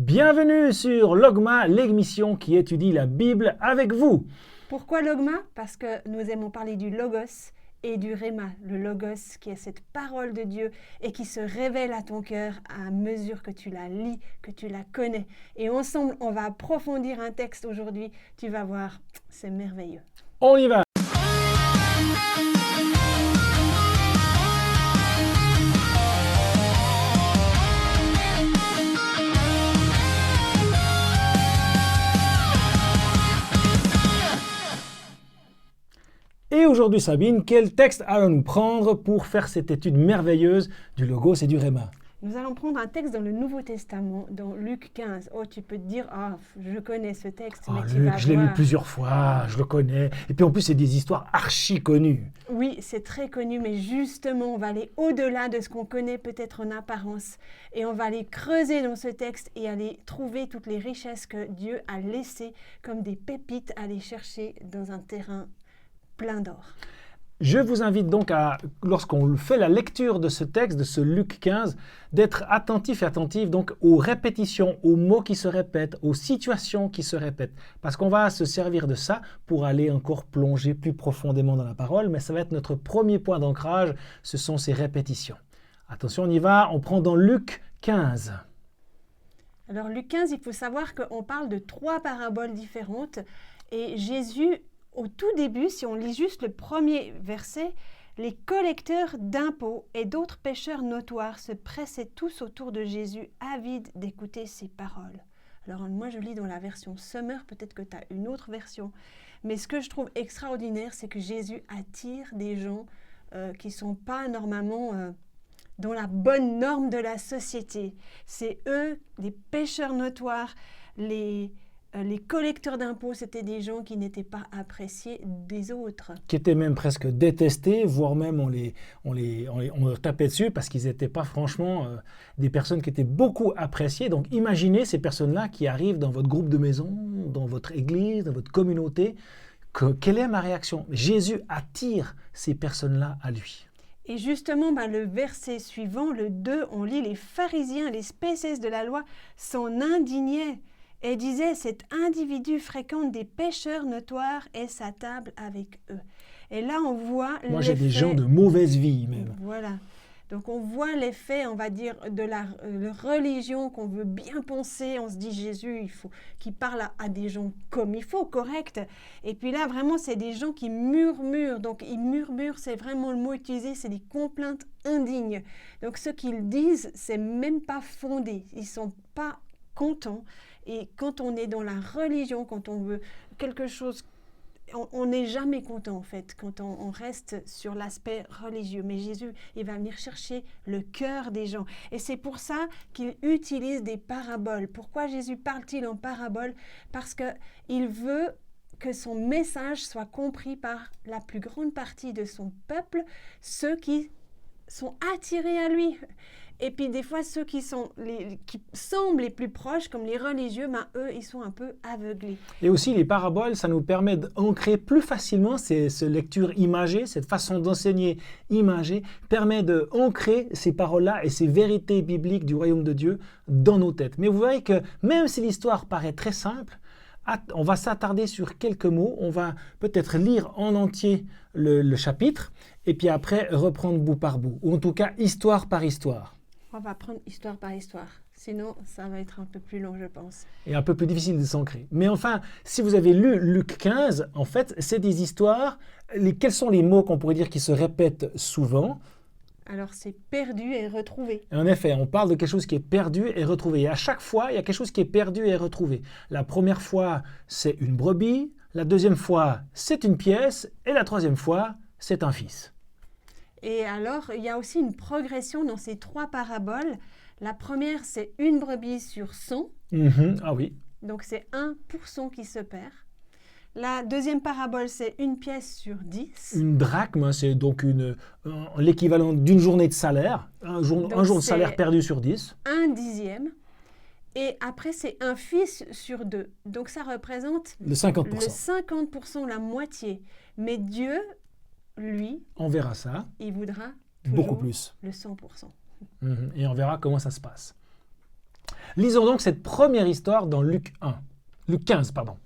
Bienvenue sur Logma, l'émission qui étudie la Bible avec vous. Pourquoi Logma? Parce que nous aimons parler du Logos et du Réma. Le Logos qui est cette parole de Dieu et qui se révèle à ton cœur à mesure que tu la lis, que tu la connais. Et ensemble, on va approfondir un texte aujourd'hui. Tu vas voir, c'est merveilleux. On y va! Et aujourd'hui, Sabine, quel texte allons-nous prendre pour faire cette étude merveilleuse du Logos et du Réma? Nous allons prendre un texte dans le Nouveau Testament, dans Luc 15. Oh, tu peux te dire, je connais ce texte, mais tu Luc, vas je l'ai lu voir. plusieurs fois, je le connais. Et puis en plus, c'est des histoires archi connues. Oui, c'est très connu, mais justement, on va aller au-delà de ce qu'on connaît peut-être en apparence. Et on va aller creuser dans ce texte et aller trouver toutes les richesses que Dieu a laissées comme des pépites à aller chercher dans un terrain plein d'or. Je vous invite donc lorsqu'on fait la lecture de ce texte, de ce Luc 15, d'être attentif et attentif donc aux répétitions, aux mots qui se répètent, aux situations qui se répètent. Parce qu'on va se servir de ça pour aller encore plonger plus profondément dans la parole, mais ça va être notre premier point d'ancrage, ce sont ces répétitions. Attention, on y va, on prend dans Luc 15. Alors Luc 15, il faut savoir qu'on parle de 3 paraboles différentes et Jésus, au tout début, si on lit juste le premier verset, les collecteurs d'impôts et d'autres pécheurs notoires se pressaient tous autour de Jésus, avides d'écouter ses paroles. Alors moi, je lis dans la version Summer, peut-être que tu as une autre version, mais ce que je trouve extraordinaire, c'est que Jésus attire des gens qui ne sont pas normalement dans la bonne norme de la société. C'est eux, les pécheurs notoires, les collecteurs d'impôts, c'était des gens qui n'étaient pas appréciés des autres. Qui étaient même presque détestés, voire même on leur tapait dessus parce qu'ils n'étaient pas franchement des personnes qui étaient beaucoup appréciées. Donc imaginez ces personnes-là qui arrivent dans votre groupe de maison, dans votre église, dans votre communauté. Quelle est ma réaction? Jésus attire ces personnes-là à lui. Et justement, le verset suivant, le 2, on lit « Les pharisiens, les spécialistes de la loi s'en indignaient » et disaient « Cet individu fréquente des pécheurs notoires et s'attable avec eux. » Et là, on voit l'effet... Moi, j'ai des gens de mauvaise vie, même. Voilà. Donc, on voit l'effet, on va dire, de la religion qu'on veut bien penser. On se dit, Jésus, il faut qu'il parle à des gens comme il faut, correct. Et puis là, vraiment, c'est des gens qui murmurent. Donc, ils murmurent, c'est vraiment le mot utilisé, c'est des complaintes indignes. Donc, ce qu'ils disent, c'est même pas fondé. Ils sont pas contents. Et quand on est dans la religion, quand on veut quelque chose, on n'est jamais content en fait, quand on reste sur l'aspect religieux. Mais Jésus, il va venir chercher le cœur des gens. Et c'est pour ça qu'il utilise des paraboles. Pourquoi Jésus parle-t-il en paraboles? Parce qu'il veut que son message soit compris par la plus grande partie de son peuple, ceux qui sont attirés à lui. Et puis des fois, ceux qui semblent les plus proches, comme les religieux, eux, ils sont un peu aveuglés. Et aussi, les paraboles, ça nous permet d'ancrer plus facilement cette lecture imagée, cette façon d'enseigner imagée, permet d'ancrer ces paroles-là et ces vérités bibliques du royaume de Dieu dans nos têtes. Mais vous voyez que même si l'histoire paraît très simple, on va s'attarder sur quelques mots, on va peut-être lire en entier le chapitre, et puis après reprendre bout par bout, ou en tout cas histoire par histoire. On va prendre histoire par histoire, sinon ça va être un peu plus long, je pense. Et un peu plus difficile de s'ancrer. Mais enfin, si vous avez lu Luc 15, en fait, c'est des histoires. Quels sont les mots qu'on pourrait dire qui se répètent souvent? Alors c'est perdu et retrouvé. En effet, on parle de quelque chose qui est perdu et retrouvé. Et à chaque fois, il y a quelque chose qui est perdu et retrouvé. La première fois, c'est une brebis. La deuxième fois, c'est une pièce. Et la troisième fois, c'est un fils. Et alors, il y a aussi une progression dans ces 3 paraboles. La première, c'est une brebis sur 100. Ah oui. Donc, c'est 1% qui se perd. La deuxième parabole, c'est une pièce sur 10. Une drachme, c'est donc l'équivalent d'une journée de salaire. Un jour de salaire perdu sur 10. 1/10. Et après, c'est un fils sur 2. Donc, ça représente le 50%. Le 50%, la moitié. Mais Dieu, lui, on verra ça. Il voudra beaucoup plus. Le 100%. Et on verra comment ça se passe. Lisons donc cette première histoire dans Luc 15, pardon.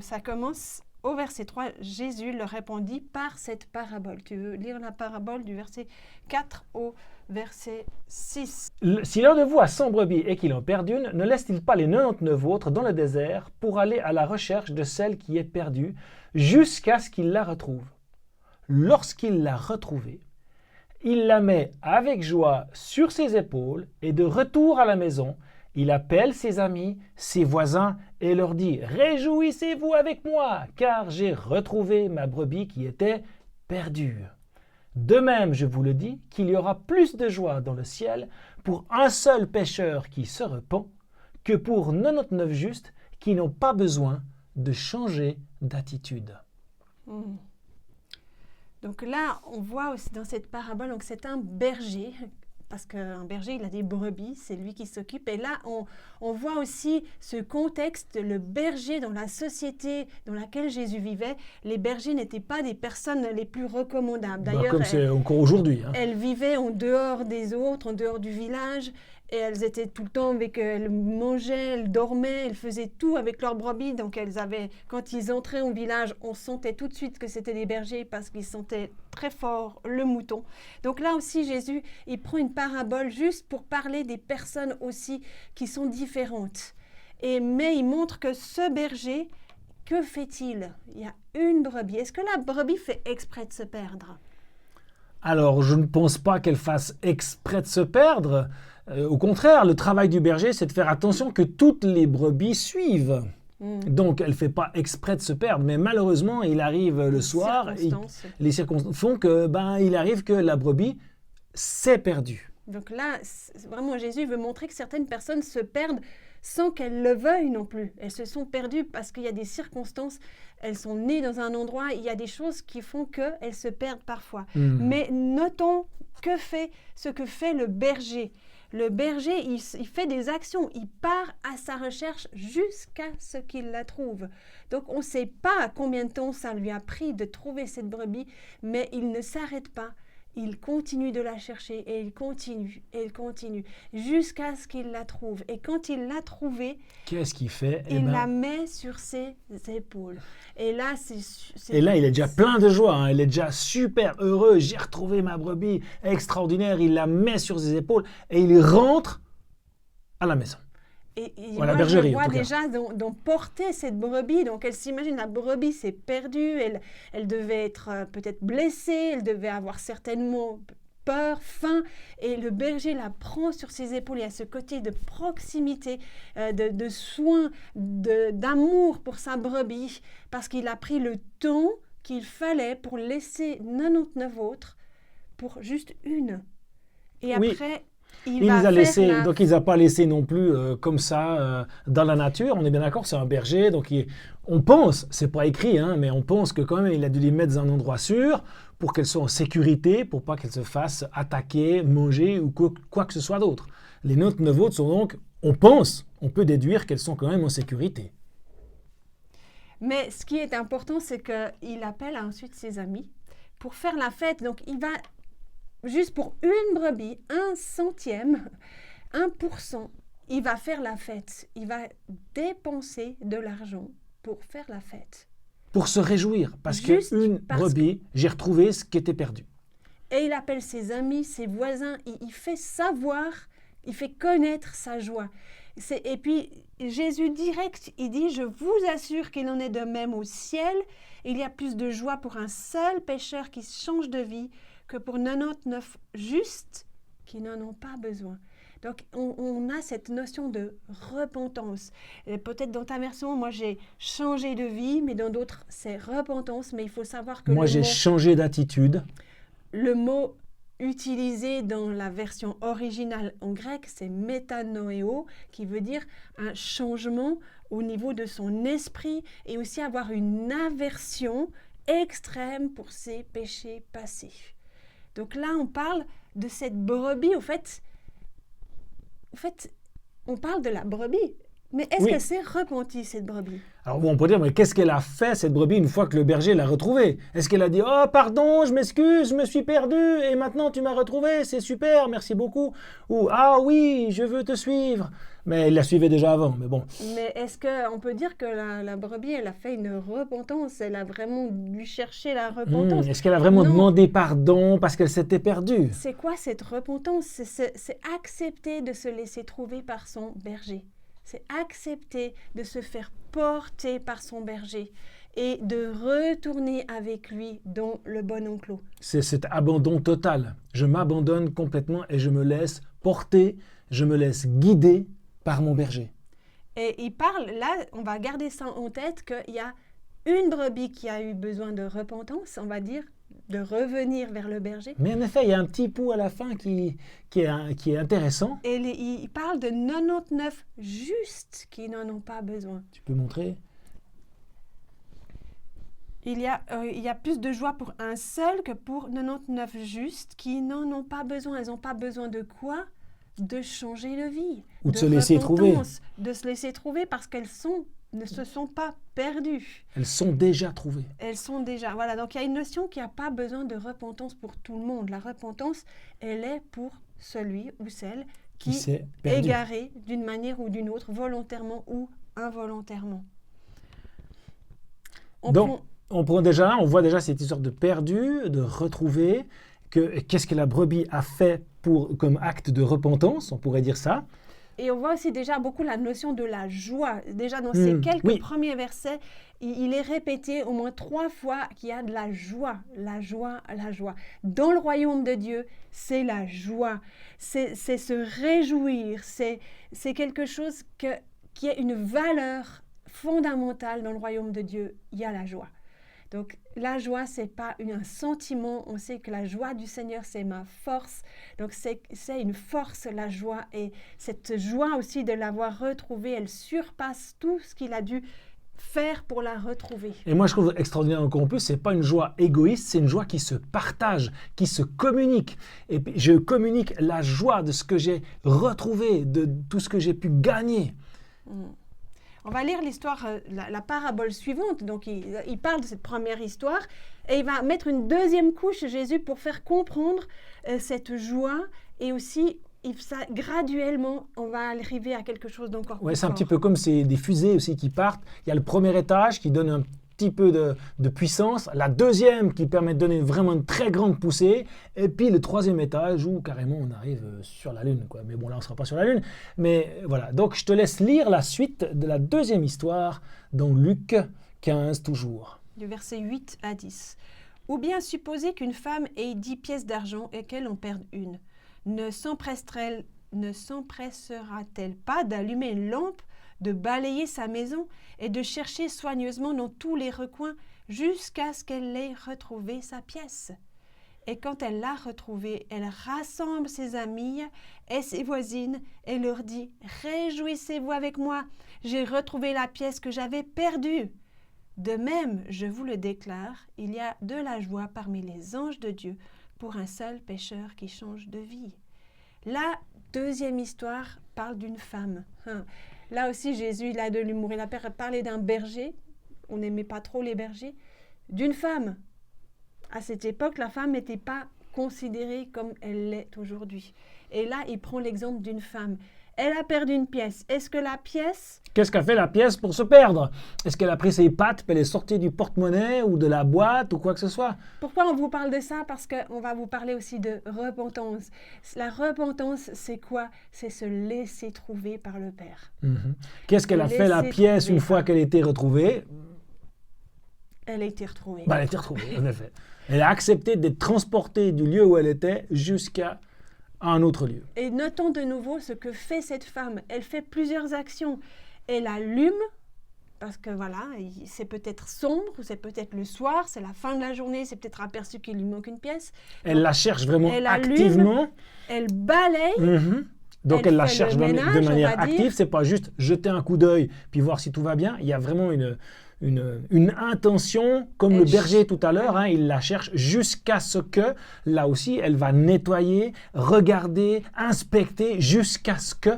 Ça commence au verset 3. Jésus leur répondit par cette parabole. Tu veux lire la parabole du verset 4 au verset 6. Si l'un de vous a 100 brebis et qu'il en perd une, ne laisse-t-il pas les 99 autres dans le désert pour aller à la recherche de celle qui est perdue jusqu'à ce qu'il la retrouve? Lorsqu'il l'a retrouvée, il la met avec joie sur ses épaules et de retour à la maison, il appelle ses amis, ses voisins et leur dit « Réjouissez-vous avec moi, car j'ai retrouvé ma brebis qui était perdue. » De même, je vous le dis, qu'il y aura plus de joie dans le ciel pour un seul pécheur qui se repent que pour 99 justes qui n'ont pas besoin de changer d'attitude. Donc là, on voit aussi dans cette parabole, donc c'est un berger, parce qu'un berger, il a des brebis, c'est lui qui s'occupe. Et là, on voit aussi ce contexte, le berger dans la société dans laquelle Jésus vivait. Les bergers n'étaient pas des personnes les plus recommandables. D'ailleurs, comme c'est encore aujourd'hui. Elles vivaient en dehors des autres, en dehors du village. Et elles étaient tout le temps avec elles mangeaient, elles dormaient, elles faisaient tout avec leurs brebis. Donc quand ils entraient au village, on sentait tout de suite que c'était des bergers parce qu'ils sentaient très fort le mouton. Donc là aussi, Jésus, il prend une parabole juste pour parler des personnes aussi qui sont différentes. Mais il montre que ce berger, que fait-il? Il y a une brebis. Est-ce que la brebis fait exprès de se perdre? Alors, je ne pense pas qu'elle fasse exprès de se perdre. Au contraire, le travail du berger, c'est de faire attention que toutes les brebis suivent. Donc, elle ne fait pas exprès de se perdre, mais malheureusement, il arrive le soir, les circonstances font que, il arrive que la brebis s'est perdue. Donc là, vraiment, Jésus veut montrer que certaines personnes se perdent sans qu'elles le veuillent non plus. Elles se sont perdues parce qu'il y a des circonstances, elles sont nées dans un endroit, il y a des choses qui font qu'elles se perdent parfois. Mais notons ce que fait le berger. Le berger, il fait des actions, il part à sa recherche jusqu'à ce qu'il la trouve. Donc, on ne sait pas combien de temps ça lui a pris de trouver cette brebis, mais il ne s'arrête pas. Il continue de la chercher et il continue jusqu'à ce qu'il la trouve. Et quand il l'a trouvée, qu'est-ce qu'il fait? Il la met sur ses épaules. Et là, il est déjà plein de joie. Il est déjà super heureux. J'ai retrouvé ma brebis, extraordinaire. Il la met sur ses épaules et il rentre à la maison. Et à la bergerie, je vois déjà d'emporter cette brebis. Donc, elle s'imagine, la brebis s'est perdue. Elle devait être peut-être blessée. Elle devait avoir certainement peur, faim. Et le berger la prend sur ses épaules. Il y a ce côté de proximité, de soin, d'amour pour sa brebis. Parce qu'il a pris le temps qu'il fallait pour laisser 99 autres pour juste une. Et après... Il les a laissés, donc il ne les a pas laissés non plus comme ça dans la nature. On est bien d'accord, c'est un berger, donc on pense, c'est pas écrit, mais on pense que quand même il a dû les mettre dans un endroit sûr pour qu'elles soient en sécurité, pour pas qu'elles se fassent attaquer, manger ou quoi que ce soit d'autre. Les 99 autres sont donc, on peut déduire qu'elles sont quand même en sécurité. Mais ce qui est important, c'est qu'il appelle ensuite ses amis pour faire la fête. Donc il va... Juste pour une brebis, 1/100, 1%, il va faire la fête. Il va dépenser de l'argent pour faire la fête. Pour se réjouir, parce qu'une brebis, j'ai retrouvé ce qui était perdu. Et il appelle ses amis, ses voisins, il fait savoir, il fait connaître sa joie. Et puis Jésus direct, il dit, je vous assure qu'il en est de même au ciel. Il y a plus de joie pour un seul pécheur qui change de vie que pour 99 justes qui n'en ont pas besoin. Donc, on a cette notion de repentance. Peut-être dans ta version, moi, j'ai changé de vie, mais dans d'autres, c'est repentance. Mais il faut savoir que j'ai changé d'attitude. Le mot utilisé dans la version originale en grec, c'est métanoéo, qui veut dire un changement au niveau de son esprit et aussi avoir une aversion extrême pour ses péchés passés. Donc là, on parle de cette brebis. En fait, on parle de la brebis. Mais est-ce Oui. qu'elle s'est repentie, cette brebis? Alors bon, on peut dire, mais qu'est-ce qu'elle a fait, cette brebis, une fois que le berger l'a retrouvée? Est-ce qu'elle a dit, oh pardon, je m'excuse, je me suis perdu, et maintenant tu m'as retrouvé, c'est super, merci beaucoup. Ou, ah oui, je veux te suivre. Mais il la suivait déjà avant, mais bon. Mais est-ce qu'on peut dire que la brebis, elle a fait une repentance? Elle a vraiment dû chercher la repentance? Est-ce qu'elle a vraiment Non. demandé pardon parce qu'elle s'était perdue? C'est quoi cette repentance? C'est accepter de se laisser trouver par son berger. C'est accepter de se faire porter par son berger et de retourner avec lui dans le bon enclos. C'est cet abandon total. Je m'abandonne complètement et je me laisse porter, je me laisse guider par mon berger. Et il parle, là, on va garder ça en tête, qu'il y a une brebis qui a eu besoin de repentance, on va dire, de revenir vers le berger. Mais en effet, il y a un petit pouls à la fin qui est intéressant. Et il parle de 99 justes qui n'en ont pas besoin. Tu peux montrer? Il y a plus de joie pour un seul que pour 99 justes qui n'en ont pas besoin. Elles n'ont pas besoin de quoi? De changer de vie. Ou de se laisser trouver. De se laisser trouver parce qu'elles ne se sont pas perdues. Elles sont déjà trouvées. Elles sont déjà... Voilà, donc il y a une notion qui n'a pas besoin de repentance pour tout le monde. La repentance, elle est pour celui ou celle qui s'est est perdu. égaré d'une manière ou d'une autre, volontairement ou involontairement. Donc, on voit déjà cette histoire de perdu, de retrouver. Qu'est-ce que la brebis a fait comme acte de repentance, on pourrait dire ça. Et on voit aussi déjà beaucoup la notion de la joie. Déjà dans ces quelques premiers versets, il est répété au moins 3 fois qu'il y a de la joie, la joie, la joie. Dans le royaume de Dieu, c'est la joie, c'est se réjouir, c'est quelque chose qui a une valeur fondamentale dans le royaume de Dieu. Il y a la joie. Donc, la joie, ce n'est pas un sentiment. On sait que la joie du Seigneur, c'est ma force. Donc, c'est une force, la joie. Et cette joie aussi de l'avoir retrouvée, elle surpasse tout ce qu'il a dû faire pour la retrouver. Et moi, je trouve extraordinaire encore plus, ce n'est pas une joie égoïste, c'est une joie qui se partage, qui se communique. Et puis, je communique la joie de ce que j'ai retrouvé, de tout ce que j'ai pu gagner. On va lire l'histoire, la parabole suivante. Donc, il parle de cette première histoire et il va mettre une deuxième couche, Jésus, pour faire comprendre cette joie. Et aussi, graduellement, on va arriver à quelque chose d'encore plus fort. C'est un petit peu comme des fusées aussi qui partent. Il y a le premier étage qui donne un petit peu de puissance, la deuxième qui permet de donner vraiment une très grande poussée, et puis le troisième étage où carrément on arrive sur la Lune, quoi. Mais bon, là on ne sera pas sur la Lune. Mais voilà, donc je te laisse lire la suite de la deuxième histoire dans Luc 15 toujours. Du verset 8 à 10. Ou bien supposer qu'une femme ait 10 pièces d'argent et qu'elle en perde une. Ne s'empressera-t-elle pas d'allumer une lampe, de balayer sa maison et de chercher soigneusement dans tous les recoins jusqu'à ce qu'elle ait retrouvé sa pièce. Et quand elle l'a retrouvée, elle rassemble ses amies et ses voisines et leur dit « Réjouissez-vous avec moi, j'ai retrouvé la pièce que j'avais perdue. » De même, je vous le déclare, il y a de la joie parmi les anges de Dieu pour un seul pécheur qui change de vie. La deuxième histoire parle d'une femme. Là aussi, Jésus, il a de l'humour. Il a parlé d'un berger. On n'aimait pas trop les bergers. D'une femme. À cette époque, la femme n'était pas considérée comme elle l'est aujourd'hui. Et là, il prend l'exemple d'une femme. Elle a perdu une pièce. Est-ce que la pièce... Qu'est-ce qu'a fait la pièce pour se perdre? Est-ce qu'elle a pris ses pattes, puis elle est sortie du porte-monnaie ou de la boîte ou quoi que ce soit? Pourquoi on vous parle de ça? Parce qu'on va vous parler aussi de repentance. La repentance, c'est quoi? C'est se laisser trouver par le Père. Qu'est-ce qu'elle a fait la pièce une fois qu'elle a été retrouvée? Elle a été retrouvée. Elle a été retrouvée, en effet. Elle a accepté d'être transportée du lieu où elle était jusqu'à un autre lieu. Et notons de nouveau ce que fait cette femme. Elle fait plusieurs actions. Elle allume, parce que voilà, c'est peut-être sombre, ou c'est peut-être le soir, c'est la fin de la journée, c'est peut-être aperçu qu'il lui manque une pièce. Elle la cherche vraiment allume, activement. Elle balaye. Donc elle la cherche de manière active. C'est pas juste jeter un coup d'œil puis voir si tout va bien. Il y a vraiment une intention, comme le berger tout à l'heure, il la cherche jusqu'à ce que, là aussi, elle va nettoyer, regarder, inspecter, jusqu'à ce que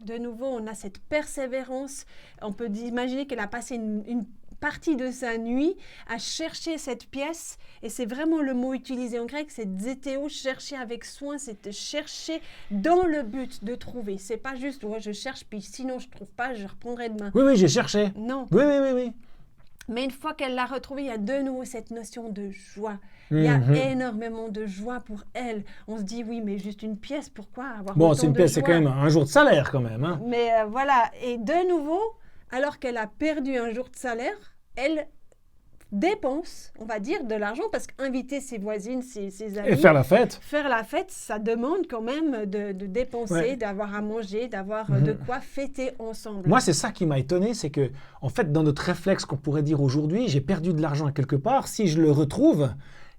De nouveau, on a cette persévérance. On peut imaginer qu'elle a passé une partie de sa nuit à chercher cette pièce. Et c'est vraiment le mot utilisé en grec, c'est zeteo, chercher avec soin, c'est de chercher dans le but de trouver. C'est pas juste, ouais, je cherche, puis sinon je trouve pas, je reprendrai demain. Oui, j'ai cherché. Non. Oui. Mais une fois qu'elle l'a retrouvé, il y a de nouveau cette notion de joie. Il y a énormément de joie pour elle. On se dit, oui, mais juste une pièce, pourquoi avoir Bon, autant c'est une de pièce, joie? c'est quand même un jour de salaire quand même. Hein. Mais voilà, et de nouveau, alors qu'elle a perdu un jour de salaire, elle dépense, on va dire, de l'argent, parce qu'inviter ses voisines, ses amis... Et faire la fête. Faire la fête, ça demande quand même de dépenser, d'avoir à manger, d'avoir de quoi fêter ensemble. Moi, c'est ça qui m'a étonné, c'est que, en fait, dans notre réflexe qu'on pourrait dire aujourd'hui, j'ai perdu de l'argent quelque part, si je le retrouve,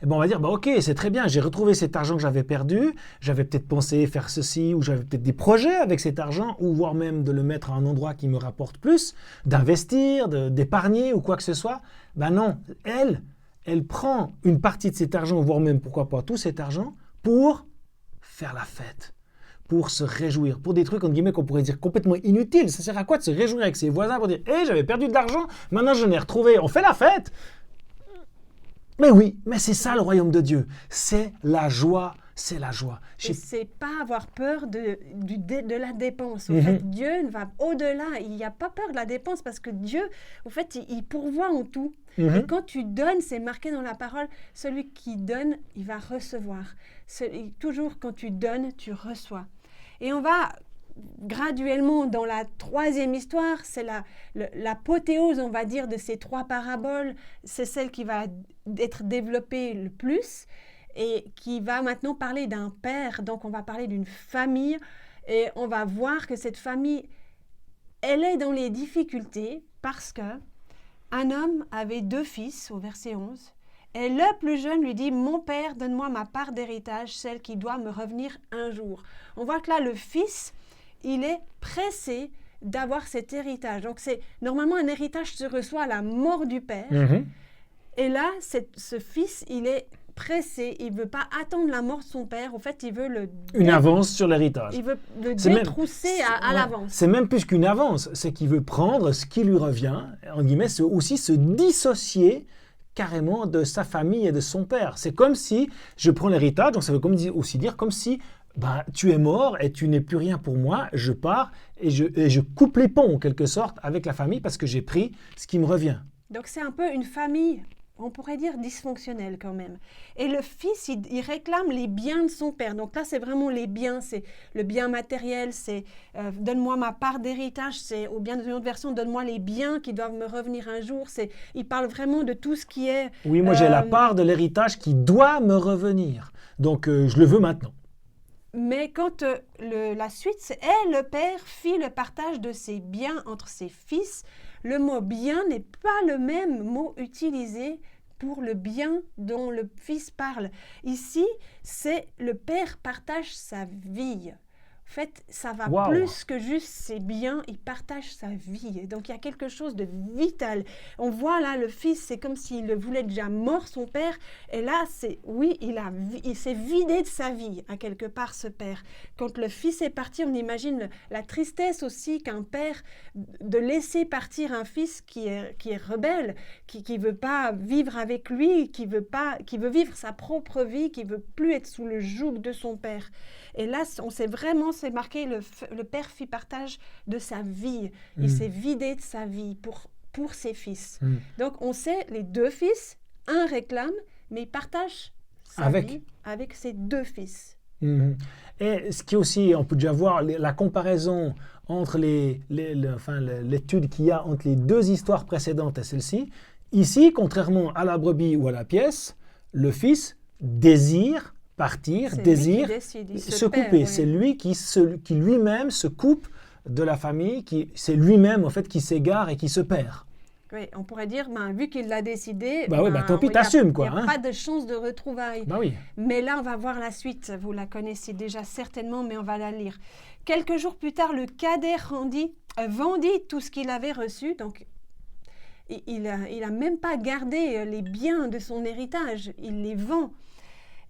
eh ben on va dire, bah ok, c'est très bien, j'ai retrouvé cet argent que j'avais perdu, j'avais peut-être pensé faire ceci, ou j'avais peut-être des projets avec cet argent, ou voire même de le mettre à un endroit qui me rapporte plus, d'investir, d'épargner ou quoi que ce soit. Ben non, elle prend une partie de cet argent, voire même pourquoi pas tout cet argent, pour faire la fête, pour se réjouir, pour des trucs, entre guillemets, qu'on pourrait dire complètement inutiles. Ça sert à quoi de se réjouir avec ses voisins pour dire, hé, j'avais perdu de l'argent, maintenant je l'ai retrouvé, on fait la fête? Mais oui, mais c'est ça le royaume de Dieu. C'est la joie, c'est la joie. Et c'est pas avoir peur de la dépense. En fait, Dieu va au-delà. Il n'y a pas peur de la dépense parce que Dieu, en fait, il pourvoit en tout. Et quand tu donnes, c'est marqué dans la parole, celui qui donne, il va recevoir. Toujours quand tu donnes, tu reçois. Et on va graduellement dans la troisième histoire, c'est l'apothéose, on va dire, de ces trois paraboles. C'est celle qui va être développée le plus et qui va maintenant parler d'un père. Donc on va parler d'une famille et on va voir que cette famille, elle est dans les difficultés parce que un homme avait 2 fils, au verset 11, et le plus jeune lui dit « Mon père, donne-moi ma part d'héritage, celle qui doit me revenir un jour. » On voit que là, le fils, il est pressé d'avoir cet héritage. Donc, normalement, un héritage se reçoit à la mort du père. Et là, ce fils, il est pressé. Il ne veut pas attendre la mort de son père. En fait, il veut une avance sur l'héritage. Il veut le détrousser à l'avance. C'est même plus qu'une avance. C'est qu'il veut prendre ce qui lui revient. En guillemets, c'est aussi se dissocier carrément de sa famille et de son père. C'est comme si je prends l'héritage. Donc, ça veut aussi dire comme si tu es mort et tu n'es plus rien pour moi, je pars et je coupe les ponts en quelque sorte avec la famille parce que j'ai pris ce qui me revient. Donc c'est un peu une famille, on pourrait dire dysfonctionnelle quand même. Et le fils, il réclame les biens de son père. Donc là, c'est vraiment les biens, c'est le bien matériel, c'est donne-moi ma part d'héritage, ou bien dans une autre version, donne-moi les biens qui doivent me revenir un jour. Il parle vraiment de tout ce qui est... Oui, moi j'ai la part de l'héritage qui doit me revenir. Donc je le veux maintenant. Mais quand la suite, c'est « Et le père fit le partage de ses biens entre ses fils », le mot « bien » n'est pas le même mot utilisé pour le bien dont le fils parle. Ici, c'est le père partage sa vie. En fait, ça va plus que juste ses biens, il partage sa vie. Donc, il y a quelque chose de vital. On voit là, le fils, c'est comme s'il le voulait déjà mort, son père. Et là, il s'est vidé de sa vie, à quelque part, ce père. Quand le fils est parti, on imagine la tristesse aussi qu'un père, de laisser partir un fils qui est rebelle, qui ne veut pas vivre avec lui, qui veut vivre sa propre vie, qui ne veut plus être sous le joug de son père. Et là, c'est marqué, le père fit partage de sa vie. Il s'est vidé de sa vie pour ses fils. Donc, on sait, les 2 fils, un réclame, mais il partage sa vie avec ses 2 fils. Et ce qui est aussi, on peut déjà voir la comparaison entre l'étude qu'il y a entre les 2 histoires précédentes et celle-ci. Ici, contrairement à la brebis ou à la pièce, le fils désire partir, désire se couper. Oui. C'est lui qui lui-même se coupe de la famille, c'est lui-même en fait qui s'égare et qui se perd. Oui, on pourrait dire, vu qu'il l'a décidé, tant pis, t'assumes quoi. Il n'y a pas de chance de retrouvailles. Oui. Mais là, on va voir la suite. Vous la connaissez déjà certainement, mais on va la lire. Quelques jours plus tard, le cadet vendit tout ce qu'il avait reçu. Donc, il a même pas gardé les biens de son héritage. Il les vend.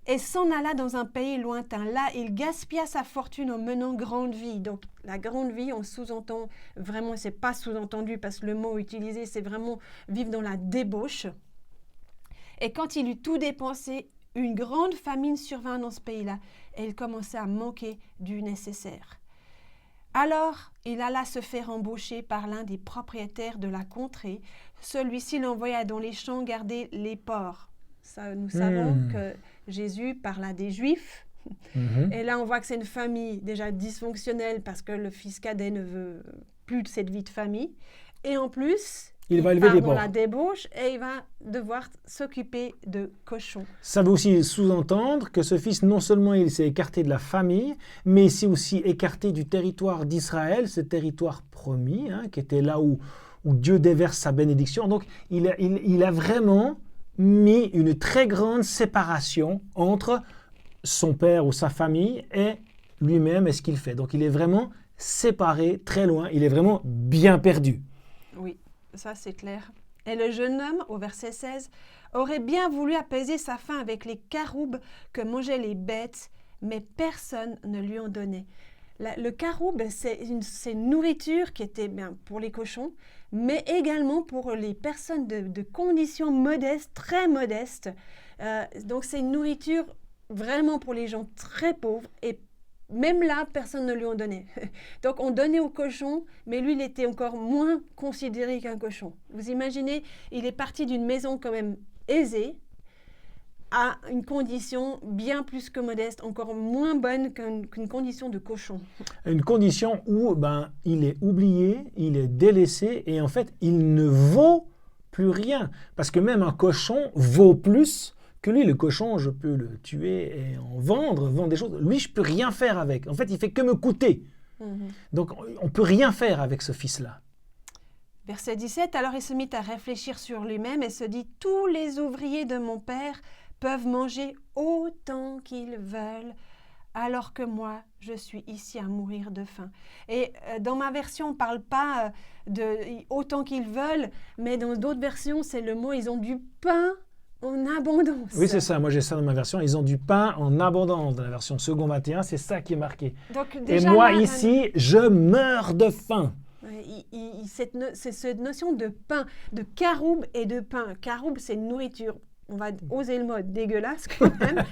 et s'en alla dans un pays lointain. Là, il gaspilla sa fortune en menant grande vie. Donc, la grande vie, on sous-entend vraiment, c'est pas sous-entendu parce que le mot utilisé, c'est vraiment vivre dans la débauche. Et quand il eut tout dépensé, une grande famine survint dans ce pays-là et il commençait à manquer du nécessaire. Alors, il alla se faire embaucher par l'un des propriétaires de la contrée. Celui-ci l'envoya dans les champs garder les porcs. Ça, nous savons que Jésus parle à des Juifs. Et là, on voit que c'est une famille déjà dysfonctionnelle parce que le fils cadet ne veut plus de cette vie de famille. Et en plus, il va élever part des dans porcs. la débauche et il va devoir s'occuper de cochons. Ça veut aussi sous-entendre que ce fils, non seulement il s'est écarté de la famille, mais il s'est aussi écarté du territoire d'Israël, ce territoire promis, qui était là où Dieu déverse sa bénédiction. Donc, il a vraiment mis une très grande séparation entre son père ou sa famille et lui-même et ce qu'il fait. Donc, il est vraiment séparé, très loin. Il est vraiment bien perdu. Oui, ça c'est clair. Et le jeune homme, au verset 16, aurait bien voulu apaiser sa faim avec les caroubes que mangeaient les bêtes, mais personne ne lui en donnait. Le caroube, c'est une nourriture qui était bien pour les cochons, mais également pour les personnes de conditions modestes, très modestes. Donc c'est une nourriture vraiment pour les gens très pauvres et même là, personne ne lui en donnait. Donc, on donnait au cochon, mais lui, il était encore moins considéré qu'un cochon. Vous imaginez, il est parti d'une maison quand même aisée à une condition bien plus que modeste, encore moins bonne qu'une condition de cochon. Une condition où il est oublié, il est délaissé et en fait, il ne vaut plus rien. Parce que même un cochon vaut plus que lui. Le cochon, je peux le tuer et en vendre des choses. Lui, je ne peux rien faire avec. En fait, il fait que me coûter. Donc, on ne peut rien faire avec ce fils-là. Verset 17, alors il se mit à réfléchir sur lui-même et se dit, « Tous les ouvriers de mon père peuvent manger autant qu'ils veulent, alors que moi, je suis ici à mourir de faim. » Et dans ma version, on ne parle pas de autant qu'ils veulent, mais dans d'autres versions, c'est le mot, ils ont du pain en abondance. Oui, c'est ça. Moi, j'ai ça dans ma version. Ils ont du pain en abondance. Dans la version second 21, c'est ça qui est marqué. Donc, et déjà, moi, là, ici, je meurs de faim. C'est cette notion de pain, de caroube et de pain. Caroube, c'est une nourriture, on va oser le mot, dégueulasse quand même.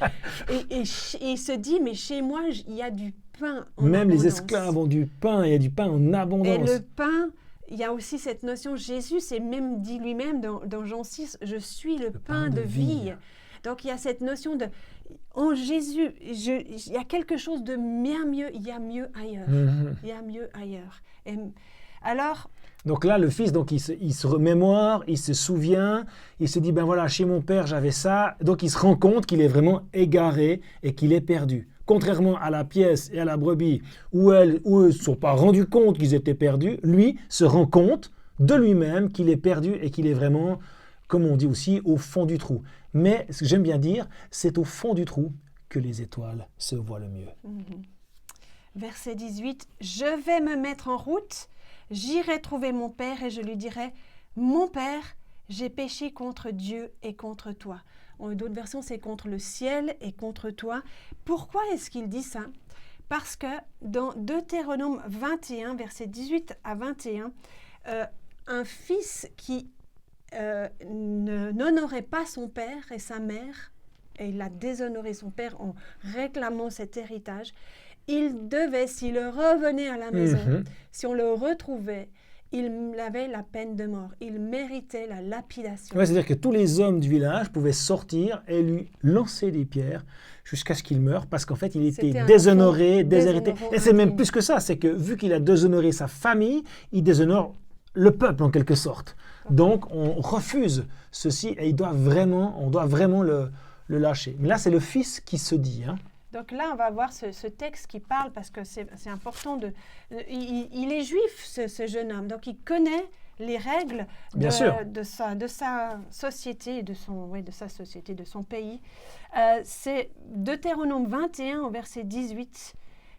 et il se dit, mais chez moi, il y a du pain en Même abondance. les esclaves ont du pain. Il y a du pain en abondance. Et le pain... Il y a aussi cette notion, Jésus s'est même dit lui-même dans Jean 6, « Je suis le pain de vie ». Donc il y a cette notion de, en Jésus, il y a quelque chose de bien mieux, il y a mieux ailleurs. Il y a mieux ailleurs. Et alors... Donc là, le fils, donc, il se remémore, il se souvient, il se dit, ben voilà, chez mon père, j'avais ça. Donc il se rend compte qu'il est vraiment égaré et qu'il est perdu. Contrairement à la pièce et à la brebis, où eux ne se sont pas rendus compte qu'ils étaient perdus, lui se rend compte de lui-même qu'il est perdu et qu'il est vraiment, comme on dit aussi, au fond du trou. Mais ce que j'aime bien dire, c'est au fond du trou que les étoiles se voient le mieux. Verset 18, « Je vais me mettre en route, j'irai trouver mon père et je lui dirai, « Mon père, j'ai péché contre Dieu et contre toi. » En d'autres versions, c'est contre le ciel et contre toi. Pourquoi est-ce qu'il dit ça? Parce que dans Deutéronome 21, versets 18 à 21, un fils qui n'honorait pas son père et sa mère, et il a déshonoré son père en réclamant cet héritage, il devait, s'il revenait à la maison, si on le retrouvait, il avait la peine de mort. Il méritait la lapidation. Ouais, c'est-à-dire que tous les hommes du village pouvaient sortir et lui lancer des pierres jusqu'à ce qu'il meure parce qu'en fait, il était déshonoré, déshérité. Et c'est même plus que ça, c'est que vu qu'il a déshonoré sa famille, il déshonore le peuple en quelque sorte. Donc, on refuse ceci et on doit vraiment le lâcher. Mais là, c'est le fils qui se dit, Donc là, on va voir ce texte qui parle parce que c'est important. Il est juif, ce jeune homme, donc il connaît les règles de sa société, de son pays. C'est Deutéronome 21 au verset 18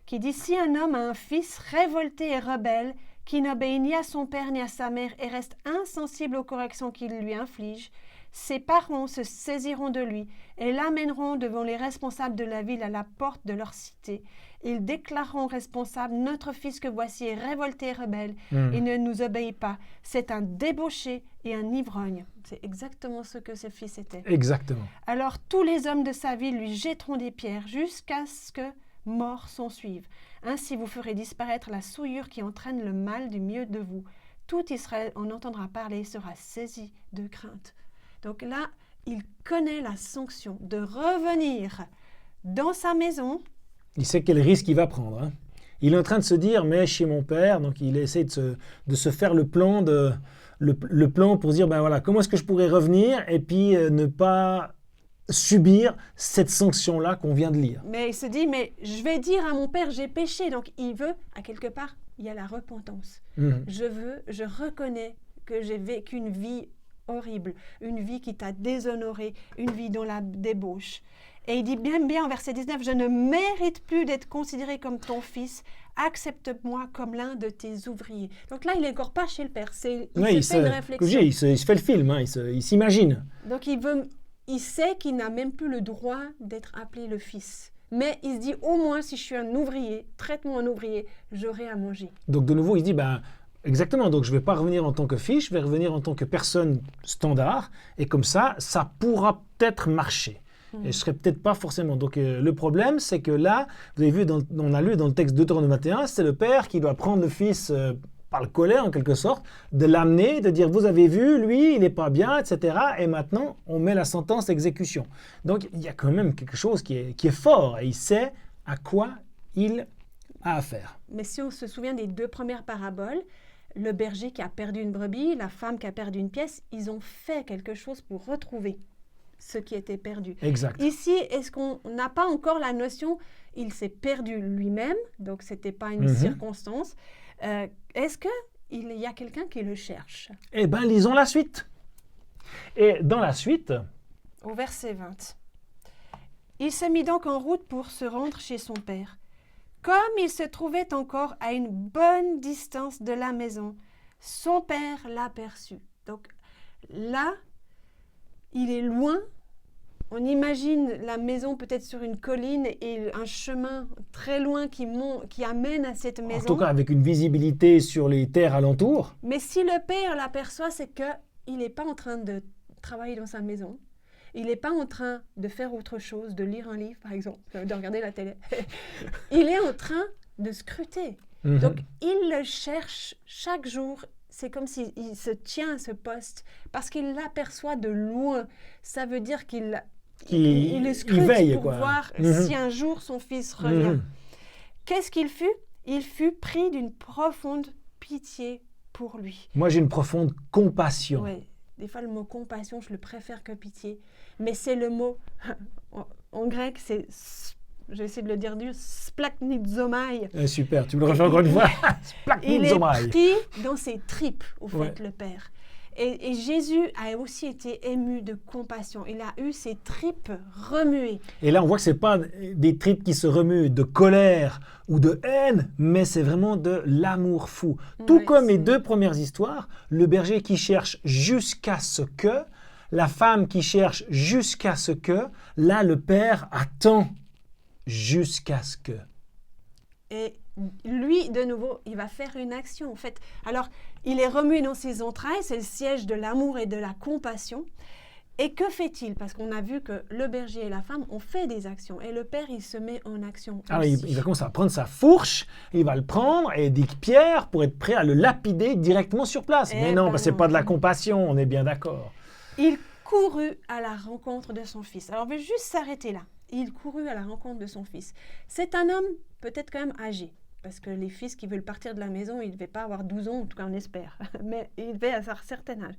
qui dit « Si un homme a un fils révolté et rebelle, qui n'obéit ni à son père ni à sa mère et reste insensible aux corrections qu'il lui inflige, Ses parents se saisiront de lui et l'amèneront devant les responsables de la ville à la porte de leur cité. Ils déclareront responsable: notre fils que voici est révolté et rebelle. Il ne nous obéit pas. C'est un débauché et un ivrogne. C'est exactement ce que ce fils était. Exactement. Alors tous les hommes de sa ville lui jetteront des pierres jusqu'à ce que mort s'en suive. Ainsi vous ferez disparaître la souillure qui entraîne le mal du milieu de vous. Tout Israël en entendra parler et sera saisi de crainte. Donc là, il connaît la sanction de revenir dans sa maison. Il sait quel risque il va prendre. Hein. Il est en train de se dire, mais chez mon père, donc il essaie de se faire le plan, le plan pour dire, ben voilà, comment est-ce que je pourrais revenir et puis ne pas subir cette sanction-là qu'on vient de lire. Mais il se dit, mais je vais dire à mon père, j'ai péché. Donc il veut, à quelque part, il y a la repentance. Je reconnais que j'ai vécu une vie horrible, une vie qui t'a déshonoré, une vie dans la débauche. Et il dit bien en verset 19, « Je ne mérite plus d'être considéré comme ton fils, accepte-moi comme l'un de tes ouvriers. » Donc là, il n'est encore pas chez le père, il se fait une réflexion. Il se fait le film, hein, il s'imagine. Donc il sait qu'il n'a même plus le droit d'être appelé le fils. Mais il se dit, au moins si je suis un ouvrier, traite-moi en ouvrier, j'aurai à manger. Donc de nouveau, il se dit, exactement, donc je ne vais pas revenir en tant que fils, je vais revenir en tant que personne standard, et comme ça pourra peut-être marcher. Et je ne serai peut-être pas forcément. Donc le problème, c'est que là, vous avez vu, on a lu dans le texte de Deutéronome 21, c'est le père qui doit prendre le fils par le collet, en quelque sorte, de l'amener, de dire, vous avez vu, lui, il n'est pas bien, etc. Et maintenant, on met la sentence d'exécution. Donc il y a quand même quelque chose qui est fort, et il sait à quoi il a affaire. Mais si on se souvient des deux premières paraboles, le berger qui a perdu une brebis, la femme qui a perdu une pièce, ils ont fait quelque chose pour retrouver ce qui était perdu. Exact. Ici, est-ce qu'on n'a pas encore la notion, il s'est perdu lui-même, donc ce n'était pas une circonstance. Est-ce qu'il y a quelqu'un qui le cherche? Eh bien, lisons la suite. Et dans la suite... Au verset 20. Il se mit donc en route pour se rendre chez son père. Comme il se trouvait encore à une bonne distance de la maison, son père l'aperçut. Donc là, il est loin. On imagine la maison peut-être sur une colline et un chemin très loin qui amène à cette maison. En tout cas, avec une visibilité sur les terres alentours. Mais si le père l'aperçoit, c'est qu'il n'est pas en train de travailler dans sa maison. Il n'est pas en train de faire autre chose, de lire un livre, par exemple, de regarder la télé. Il est en train de scruter. Donc, il le cherche chaque jour. C'est comme s'il se tient à ce poste parce qu'il l'aperçoit de loin. Ça veut dire qu'il le scrute veille, pour voir si un jour son fils revient. Qu'est-ce qu'il fut? Il fut pris d'une profonde pitié pour lui. Moi, j'ai une profonde compassion. Oui, des fois, le mot compassion, je le préfère que pitié. Mais c'est le mot, en grec, c'est... Je vais essayer de le dire dur, splaknizomai. Super, tu me le refais encore une fois. Splaknizomai. Il est pris dans ses tripes, au fait, le Père. Et Jésus a aussi été ému de compassion. Il a eu ses tripes remuées. Et là, on voit que ce n'est pas des tripes qui se remuent de colère ou de haine, mais c'est vraiment de l'amour fou. Tout comme les deux premières histoires, le berger qui cherche jusqu'à ce que, la femme qui cherche jusqu'à ce que, là, le Père attend jusqu'à ce que. Et lui, de nouveau, il va faire une action, en fait. Alors, il est remué dans ses entrailles, c'est le siège de l'amour et de la compassion. Et que fait-il? Parce qu'on a vu que le berger et la femme ont fait des actions. Et le père, il se met en action Alors, aussi. il va commencer à prendre sa fourche, il va le prendre et des pierres pour être prêt à le lapider directement sur place. Mais non, ce n'est pas de la compassion, on est bien d'accord. Il courut à la rencontre de son fils. Alors, on va juste s'arrêter là. Il courut à la rencontre de son fils. C'est un homme peut-être quand même âgé, parce que les fils qui veulent partir de la maison, ils ne devaient pas avoir 12 ans, en tout cas on espère, mais ils devaient avoir un certain âge.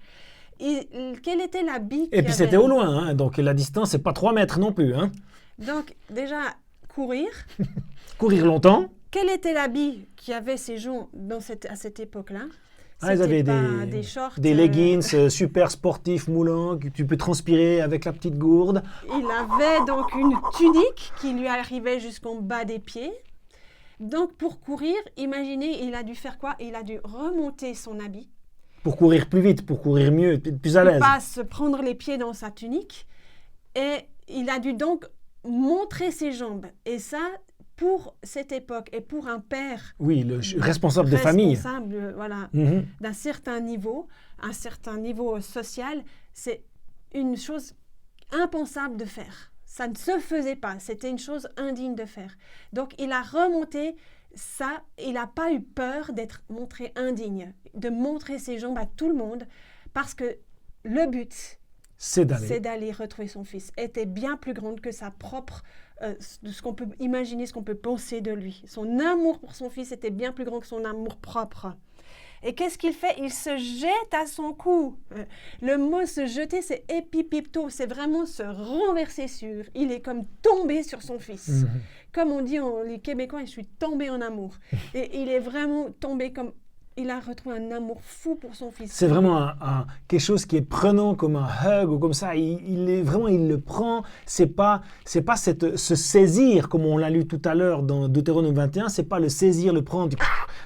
Quel était l'habit? Et puis c'était au loin, hein, donc la distance, c'est pas 3 mètres non plus. Hein. Donc déjà, courir. Courir longtemps. Quel était l'habit qu'avaient ces gens à cette époque-là? Ils avaient des shorts, des leggings super sportifs, moulants, que tu peux transpirer avec la petite gourde. Il avait donc une tunique qui lui arrivait jusqu'en bas des pieds. Donc pour courir, imaginez, il a dû faire quoi? Il a dû remonter son habit. Pour courir plus vite, pour courir mieux, plus à l'aise. Il pas se prendre les pieds dans sa tunique. Et il a dû donc montrer ses jambes. Et ça, pour cette époque et pour un père Oui, le responsable de famille. Voilà, Mhm. d'un certain niveau, un certain niveau social, c'est une chose impensable de faire. Ça ne se faisait pas, c'était une chose indigne de faire. Donc il a remonté ça, il n'a pas eu peur d'être montré indigne, de montrer ses jambes à tout le monde, parce que le but, C'est c'est d'aller. d'aller retrouver son fils, était bien plus grande que sa propre, de ce qu'on peut imaginer, ce qu'on peut penser de lui. Son amour pour son fils était bien plus grand que son amour propre. Et qu'est-ce qu'il fait? Il se jette à son cou. Le mot se jeter, c'est épipipto, c'est vraiment se renverser sur. Il est comme tombé sur son fils. Mhm. Comme on dit, les Québécois, je suis tombé en amour. Et il est vraiment tombé comme... Il a retrouvé un amour fou pour son fils. C'est vraiment quelque chose qui est prenant comme un hug ou comme ça. Il le prend. C'est pas ce saisir comme on l'a lu tout à l'heure dans Deutéronome 21. C'est pas le saisir, le prendre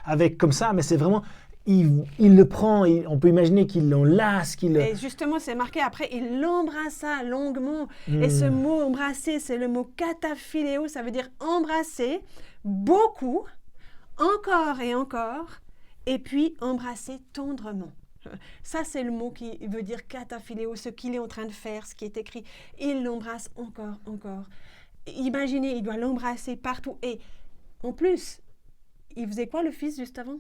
avec comme ça, mais c'est vraiment il le prend. On peut imaginer qu'il l'enlace, Et justement, c'est marqué après, il l'embrassa longuement. Et ce mot embrasser, c'est le mot kataphiléo, ça veut dire embrasser beaucoup, encore et encore, et puis embrasser tendrement. Ça, c'est le mot qui veut dire kataphiléo, ce qu'il est en train de faire, ce qui est écrit. Il l'embrasse encore, encore. Imaginez, il doit l'embrasser partout. Et en plus, il faisait quoi le fils juste avant?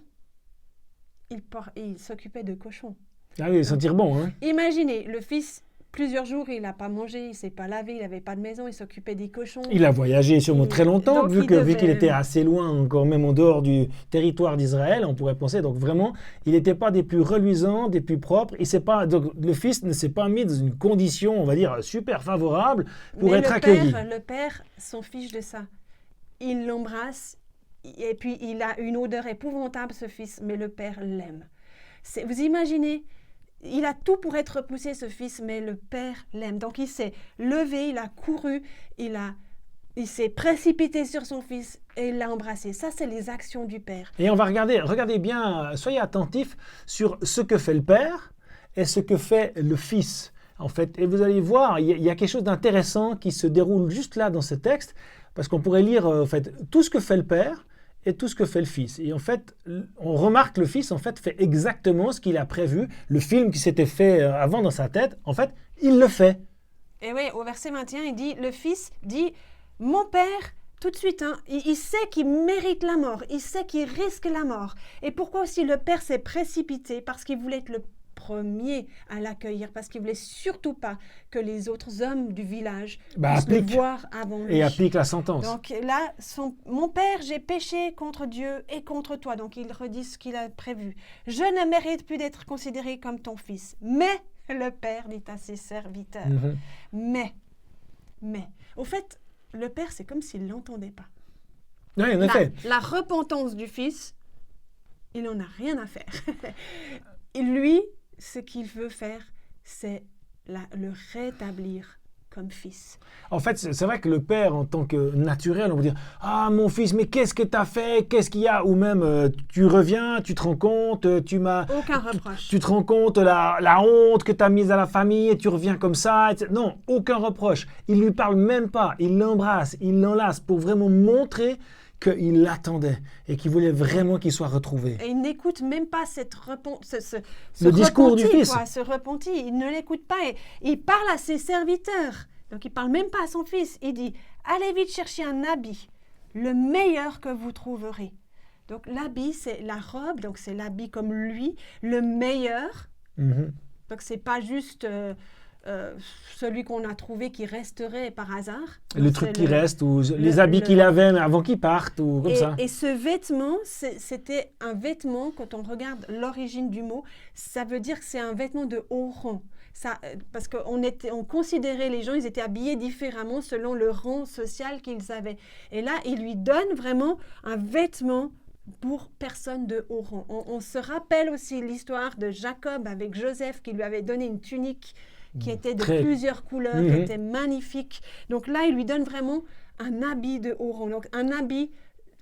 Il s'occupait de cochons. Ah oui, sentir bon, hein. Imaginez, le fils, plusieurs jours, il n'a pas mangé, il ne s'est pas lavé, il n'avait pas de maison, il s'occupait des cochons. Il a voyagé sûrement très longtemps, Donc, vu il qu'il était assez loin, encore même en dehors du territoire d'Israël, on pourrait penser. Donc vraiment, il n'était pas des plus reluisants, des plus propres. Donc le fils ne s'est pas mis dans une condition, on va dire, super favorable pour Mais être accueilli. Le père s'en fiche de ça. Il l'embrasse, et puis il a une odeur épouvantable, ce fils, mais le père l'aime. Vous imaginez, il a tout pour être repoussé, ce fils, mais le père l'aime. Donc il s'est levé, il a couru, il s'est précipité sur son fils et il l'a embrassé. Ça, c'est les actions du père. Et on va regardez bien, soyez attentifs sur ce que fait le père et ce que fait le fils. En fait, et vous allez voir, il y a quelque chose d'intéressant qui se déroule juste là dans ce texte, parce qu'on pourrait lire en fait tout ce que fait le père et tout ce que fait le fils. Et en fait, on remarque que le fils en fait exactement ce qu'il a prévu. Le film qui s'était fait avant dans sa tête, en fait, il le fait. Et oui, au verset 21, il dit, le fils dit, mon père, tout de suite, hein, il sait qu'il mérite la mort, il sait qu'il risque la mort. Et pourquoi aussi le père s'est précipité? Parce qu'il voulait être le premier à l'accueillir, parce qu'il voulait surtout pas que les autres hommes du village puissent le voir avant lui. Et applique la sentence. Donc là, mon père, j'ai péché contre Dieu et contre toi. Donc il redit ce qu'il a prévu. Je ne mérite plus d'être considéré comme ton fils. Mais le père dit à ses serviteurs. Mais, au fait, le père, c'est comme s'il l'entendait pas. Oui, en effet. La repentance du fils, il n'en a rien à faire. Et lui, ce qu'il veut faire, c'est le rétablir comme fils. En fait, c'est vrai que le père, en tant que naturel, on va dire « Ah, mon fils, mais qu'est-ce que tu as fait? Qu'est-ce qu'il y a ?» Ou même « Tu reviens, tu te rends compte, Aucun reproche. Tu te rends compte la honte que tu as mise à la famille et tu reviens comme ça. » Non, aucun reproche. Il ne lui parle même pas. Il l'embrasse, il l'enlace pour vraiment montrer qu'il l'attendait et qu'il voulait vraiment qu'il soit retrouvé. Et il n'écoute même pas ce discours du fils. Ce repenti, il ne l'écoute pas. Et il parle à ses serviteurs. Donc il ne parle même pas à son fils. Il dit, allez vite chercher un habit, le meilleur que vous trouverez. Donc l'habit, c'est la robe, donc c'est l'habit comme lui, le meilleur. Donc ce n'est pas juste... celui qu'on a trouvé qui resterait par hasard. Le truc qui reste, ou les habits qu'il avait avant qu'il parte, ou comme ça. Et ce vêtement, c'était un vêtement, quand on regarde l'origine du mot, ça veut dire que c'est un vêtement de haut rang. Parce qu'on considérait les gens, ils étaient habillés différemment selon le rang social qu'ils avaient. Et là, il lui donne vraiment un vêtement pour personne de haut rang. On se rappelle aussi l'histoire de Jacob avec Joseph qui lui avait donné une tunique qui était de plusieurs couleurs, qui était magnifique. Donc là, il lui donne vraiment un habit de haut rang. Donc un habit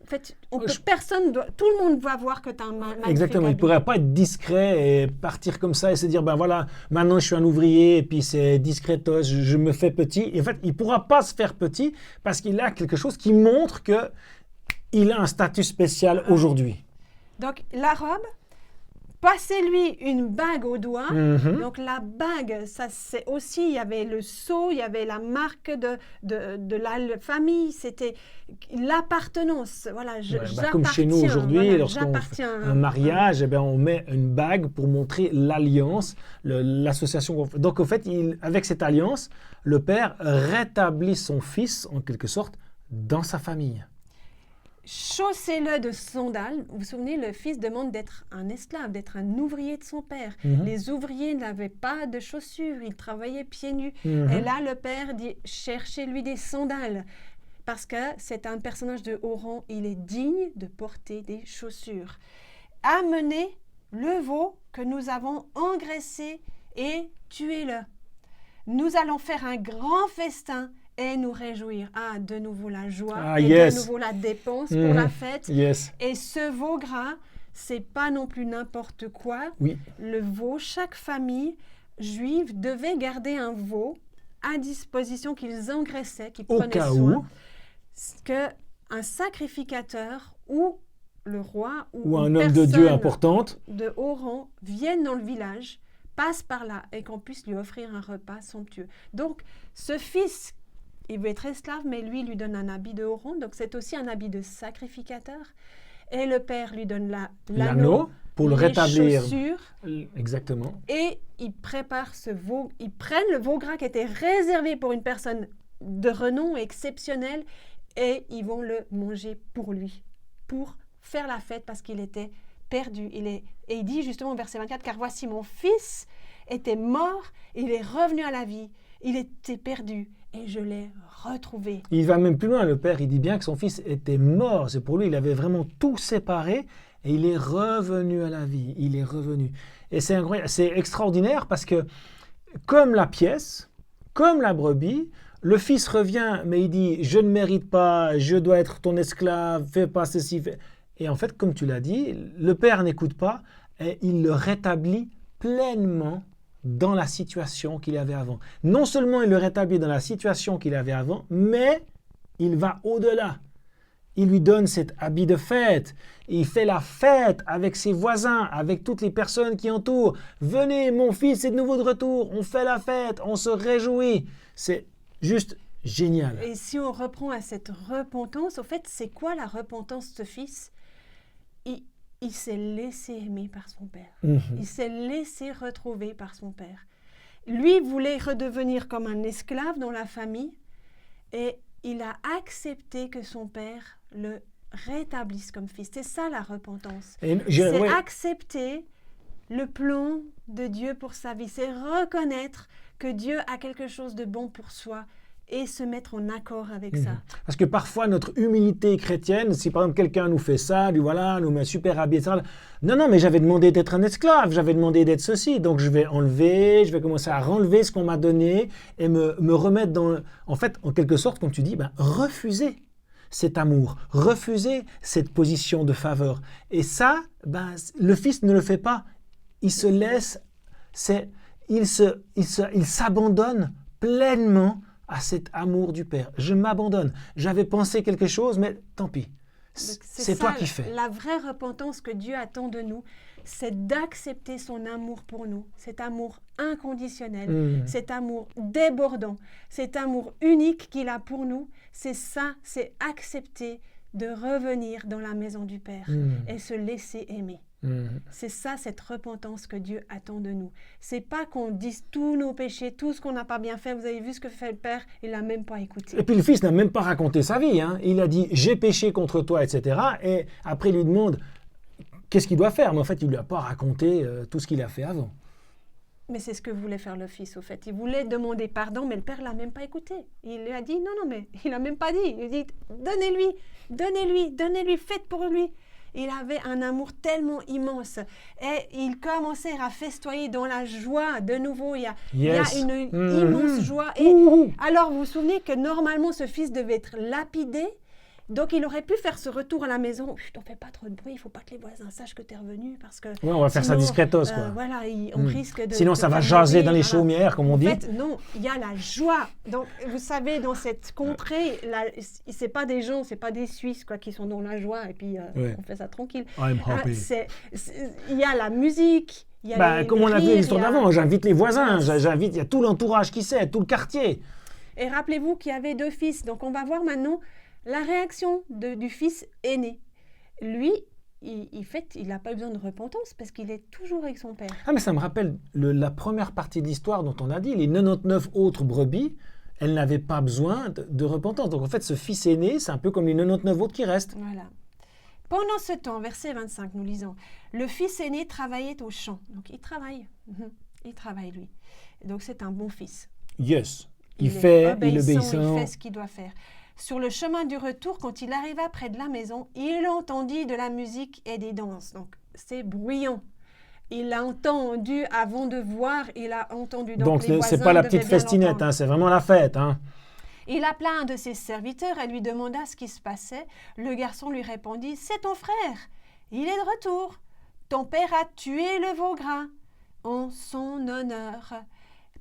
En fait, tout le monde va voir que tu as un magnifique Exactement, il ne habit. pourrait pas être discret et partir comme ça et se dire, ben voilà, maintenant je suis un ouvrier et puis c'est discretos, je me fais petit. Et en fait, il ne pourra pas se faire petit parce qu'il a quelque chose qui montre qu'il a un statut spécial aujourd'hui. Donc, la robe, passez-lui une bague au doigt. Mhm. Donc, la bague, ça c'est aussi, il y avait le sceau, il y avait la marque de la famille, c'était l'appartenance. Voilà, j'appartiens. Comme chez nous aujourd'hui, voilà, lorsqu'on fait un mariage, eh bien, on met une bague pour montrer l'alliance, l'association. Donc, en fait, avec cette alliance, le père rétablit son fils, en quelque sorte, dans sa famille. Chaussez-le de sandales. Vous vous souvenez, le fils demande d'être un esclave, d'être un ouvrier de son père. Les ouvriers n'avaient pas de chaussures, ils travaillaient pieds nus. Et là, le père dit, cherchez-lui des sandales. Parce que c'est un personnage de haut rang, il est digne de porter des chaussures. Amenez le veau que nous avons engraissé et tuez-le. Nous allons faire un grand festin et nous réjouir. Ah, de nouveau la joie et de nouveau la dépense pour la fête. Yes. Et ce veau gras, c'est pas non plus n'importe quoi. Oui. Le veau, chaque famille juive devait garder un veau à disposition qu'ils engraissaient, qu'ils prenaient soin. Que un sacrificateur ou le roi ou un homme de Dieu importante de haut rang vienne dans le village, passe par là et qu'on puisse lui offrir un repas somptueux. Donc, ce fils, il veut être esclave, mais lui donne un habit de haut rang, donc c'est aussi un habit de sacrificateur. Et le père lui donne l'anneau pour le rétablir. Chaussures, exactement. Et ils préparent ce veau, ils prennent le veau gras qui était réservé pour une personne de renom exceptionnel et ils vont le manger pour lui, pour faire la fête parce qu'il était perdu. Et il dit justement au verset 24, « Car voici mon fils était mort, il est revenu à la vie, il était perdu et je l'ai retrouvé. » Il va même plus loin, le père, il dit bien que son fils était mort. C'est pour lui, il avait vraiment tout séparé et il est revenu à la vie, il est revenu. Et c'est incroyable, c'est extraordinaire parce que comme la pièce, comme la brebis, le fils revient, mais il dit « Je ne mérite pas, je dois être ton esclave, fais pas ceci. » Et en fait, comme tu l'as dit, le père n'écoute pas et il le rétablit pleinement dans la situation qu'il avait avant. Non seulement il le rétablit dans la situation qu'il avait avant, mais il va au-delà. Il lui donne cet habit de fête. Il fait la fête avec ses voisins, avec toutes les personnes qui entourent. « Venez, mon fils est de nouveau de retour, on fait la fête, on se réjouit. » C'est juste génial. Et si on reprend à cette repentance, au fait, c'est quoi la repentance de ce fils ? Il s'est laissé aimer par son père. Il s'est laissé retrouver par son père. Lui voulait redevenir comme un esclave dans la famille et il a accepté que son père le rétablisse comme fils. C'est ça la repentance. C'est accepter le plan de Dieu pour sa vie. C'est reconnaître que Dieu a quelque chose de bon pour soi et se mettre en accord avec ça. Parce que parfois, notre humilité chrétienne, si par exemple quelqu'un nous fait ça, lui voilà, nous met super habillé, etc. Non, mais j'avais demandé d'être un esclave, j'avais demandé d'être ceci, donc je vais commencer à renlever ce qu'on m'a donné et me remettre dans... En fait, en quelque sorte, comme tu dis, refuser cet amour, refuser cette position de faveur. Et ça, le fils ne le fait pas. Il se laisse, il s'abandonne pleinement à cet amour du Père. Je m'abandonne. J'avais pensé quelque chose, mais tant pis. C'est toi qui fais. La vraie repentance que Dieu attend de nous, c'est d'accepter son amour pour nous, cet amour inconditionnel, cet amour débordant, cet amour unique qu'il a pour nous. C'est ça, c'est accepter de revenir dans la maison du Père et se laisser aimer. C'est ça, cette repentance que Dieu attend de nous. C'est pas qu'on dise tous nos péchés, tout ce qu'on n'a pas bien fait. Vous avez vu ce que fait le Père, il n'a même pas écouté. Et puis le Fils n'a même pas raconté sa vie. Il a dit « j'ai péché contre toi », etc. Et après il lui demande qu'est-ce qu'il doit faire. Mais en fait, il ne lui a pas raconté tout ce qu'il a fait avant. Mais c'est ce que voulait faire le Fils, au fait. Il voulait demander pardon, mais le Père ne l'a même pas écouté. Il lui a dit non, mais il n'a même pas dit. Il dit donnez-lui, faites pour lui. Il avait un amour tellement immense et il commençait à festoyer dans la joie. De nouveau, il y a une immense joie. Et alors, vous vous souvenez que normalement, ce fils devait être lapidé Donc, il aurait pu faire ce retour à la maison. Chut, on ne fait pas trop de bruit, il ne faut pas que les voisins sachent que tu es revenu parce que... Ouais, on va faire ça sinon, discretos, quoi. Voilà, on risque de... Sinon, de ça va faire jaser monter, dans les voilà. chaumières, comme on En dit. fait, non, il y a la joie. Donc, vous savez, dans cette contrée, c'est pas des gens, c'est pas des Suisses quoi, qui sont dans la joie et puis Ouais. on fait ça tranquille. I'm happy. Il y a la musique, il y a Comme les on a vu rires, l'histoire il y a- d'avant, j'invite les voisins, Voilà. il y a tout l'entourage qui sait, tout le quartier. Et rappelez-vous qu'il y avait 2 fils. Donc, on va voir maintenant la réaction du fils aîné. Lui, il n'a pas besoin de repentance parce qu'il est toujours avec son père. Ah, mais ça me rappelle la première partie de l'histoire dont on a dit, les 99 autres brebis, elles n'avaient pas besoin de repentance. Donc en fait, ce fils aîné, c'est un peu comme les 99 autres qui restent. Voilà. Pendant ce temps, verset 25, nous lisons, le fils aîné travaillait au champ. Donc, il travaille. Il travaille, lui. Donc, c'est un bon fils. Yes. Il Il est obéissant. il fait ce qu'il doit faire. Sur le chemin du retour, quand il arriva près de la maison, il entendit de la musique et des danses. Donc, c'est bruyant. Il l'a entendu avant de voir, il a entendu. Donc les c'est voisins pas la devaient petite bien festinette, l'entendre. hein, c'est vraiment la fête. Hein. Il appela un de ses serviteurs et lui demanda ce qui se passait. Le garçon lui répondit, « C'est ton frère. Il est de retour. Ton père a tué le veau gras en son honneur